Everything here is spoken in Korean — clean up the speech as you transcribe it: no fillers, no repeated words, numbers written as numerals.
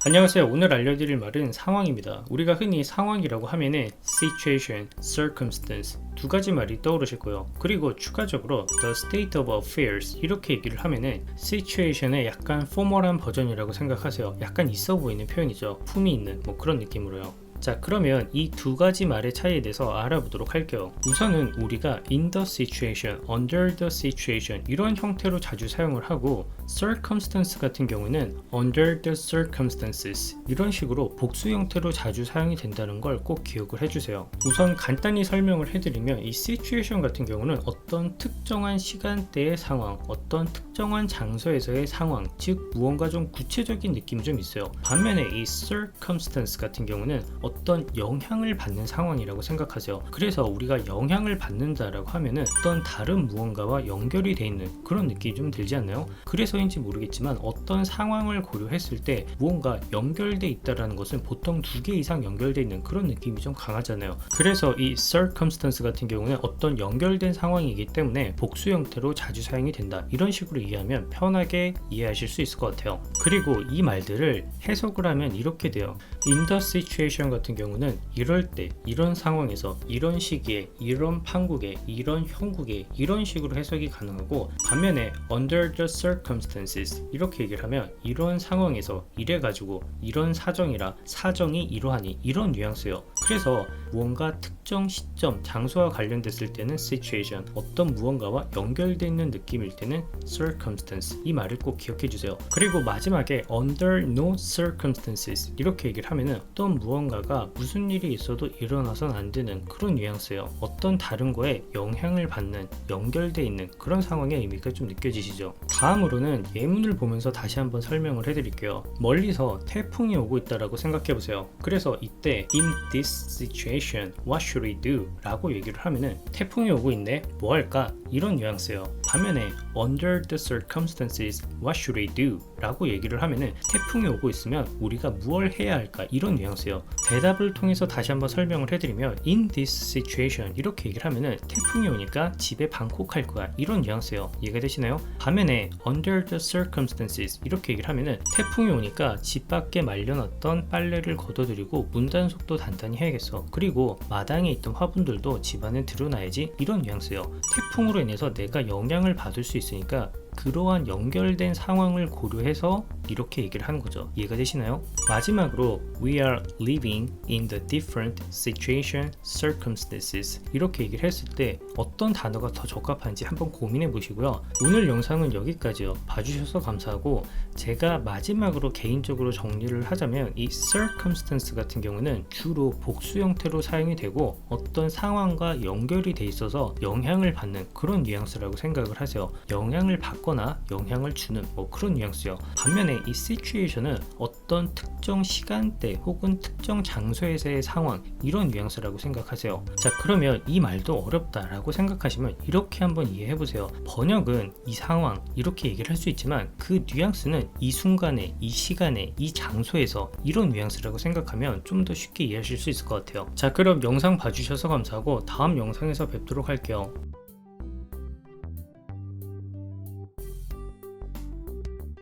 안녕하세요. 오늘 알려드릴 말은 상황입니다. 우리가 흔히 상황이라고 하면은 situation, circumstance 두 가지 말이 떠오르실 거예요. 그리고 추가적으로 the state of affairs 이렇게 얘기를 하면은 situation의 약간 포멀한 버전이라고 생각하세요. 약간 있어 보이는 표현이죠. 품이 있는 뭐 그런 느낌으로요. 자, 그러면 이 두 가지 말의 차이에 대해서 알아보도록 할게요. 우선은 우리가 in the situation, under the situation 이런 형태로 자주 사용을 하고 circumstance 같은 경우는 under the circumstances 이런 식으로 복수 형태로 자주 사용이 된다는 걸 꼭 기억을 해주세요. 우선 간단히 설명을 해드리면 이 situation 같은 경우는 어떤 특정한 시간대의 상황, 어떤 특정한 장소에서의 상황, 즉 무언가 좀 구체적인 느낌이 좀 있어요. 반면에 이 circumstance 같은 경우는 어떤 영향을 받는 상황이라고 생각하세요. 그래서 우리가 영향을 받는다라고 하면은 어떤 다른 무언가와 연결이 돼 있는 그런 느낌이 좀 들지 않나요? 그래서인지 모르겠지만 어떤 상황을 고려했을 때 무언가 연결돼 있다라는 것은 보통 2개 이상 연결돼 있는 그런 느낌이 좀 강하잖아요. 그래서 이 circumstance 같은 경우는 어떤 연결된 상황이기 때문에 복수 형태로 자주 사용이 된다. 이런 식으로 이해하면 편하게 이해하실 수 있을 것 같아요. 그리고 이 말들을 해석을 하면 이렇게 돼요. In the situation 같은 경우는 이럴 때, 이런 상황에서, 이런 시기에, 이런 판국에, 이런 형국에 이런 식으로 해석이 가능하고, 반면에 under the circumstances 이렇게 얘기를 하면 이런 상황에서 이래가지고 이런 사정이라 사정이 이러하니 이런 뉘앙스예요. 그래서 무언가 특정 시점, 장소와 관련됐을 때는 situation, 어떤 무언가와 연결되어 있는 느낌일 때는 circumstance 이 말을 꼭 기억해 주세요. 그리고 마지막에 under no circumstances 이렇게 얘기를 하면은 어떤 무언가가 무슨 일이 있어도 일어나선 안 되는 그런 뉘앙스예요. 어떤 다른 거에 영향을 받는, 연결되어 있는 그런 상황의 의미가 좀 느껴지시죠? 다음으로는 예문을 보면서 다시 한번 설명을 해드릴게요. 멀리서 태풍이 오고 있다라고 생각해 보세요. 그래서 이때 in this situation what should we do? 라고 얘기를 하면은 태풍이 오고 있네, 뭐 할까? 이런 뉘앙스예요. 반면에 under the circumstances what should we do? 라고 얘기를 하면은 태풍이 오고 있으면 우리가 무엇을 해야 할까? 이런 뉘앙스예요. 대답을 통해서 다시 한번 설명을 해드리면 in this situation 이렇게 얘기를 하면은 태풍이 오니까 집에 방콕할 거야, 이런 뉘앙스예요. 이해가 되시나요? 반면에 under the circumstances 이렇게 얘기를 하면은 태풍이 오니까 집 밖에 말려놨던 빨래를 걷어들이고 문단속도 단단히 해야겠어. 그리고 마당에 있던 화분들도 집 안에 들여놔야지, 이런 뉘앙스예요. 태풍으로 인해서 내가 영향을 받을 수 있으니까 그러한 연결된 상황을 고려해서 이렇게 얘기를 하는 거죠. 이해가 되시나요? 마지막으로 we are living in the different situation, circumstances 이렇게 얘기를 했을 때 어떤 단어가 더 적합한지 한번 고민해 보시고요. 오늘 영상은 여기까지요. 봐주셔서 감사하고, 제가 마지막으로 개인적으로 정리를 하자면 이 circumstance 같은 경우는 주로 복수 형태로 사용이 되고 어떤 상황과 연결이 돼 있어서 영향을 받는 그런 뉘앙스라고 생각을 하세요. 영향을 받거나 영향을 주는 뭐 그런 뉘앙스요. 반면에 이 situation은 어떤 특정 시간대 혹은 특정 장소에서의 상황, 이런 뉘앙스라고 생각하세요. 자, 그러면 이 말도 어렵다라고 생각하시면 이렇게 한번 이해해 보세요. 번역은 이 상황 이렇게 얘기를 할 수 있지만 그 뉘앙스는 이 순간에, 이 시간에, 이 장소에서 이런 뉘앙스라고 생각하면 좀 더 쉽게 이해하실 수 있을 것 같아요. 자, 그럼 영상 봐주셔서 감사하고 다음 영상에서 뵙도록 할게요.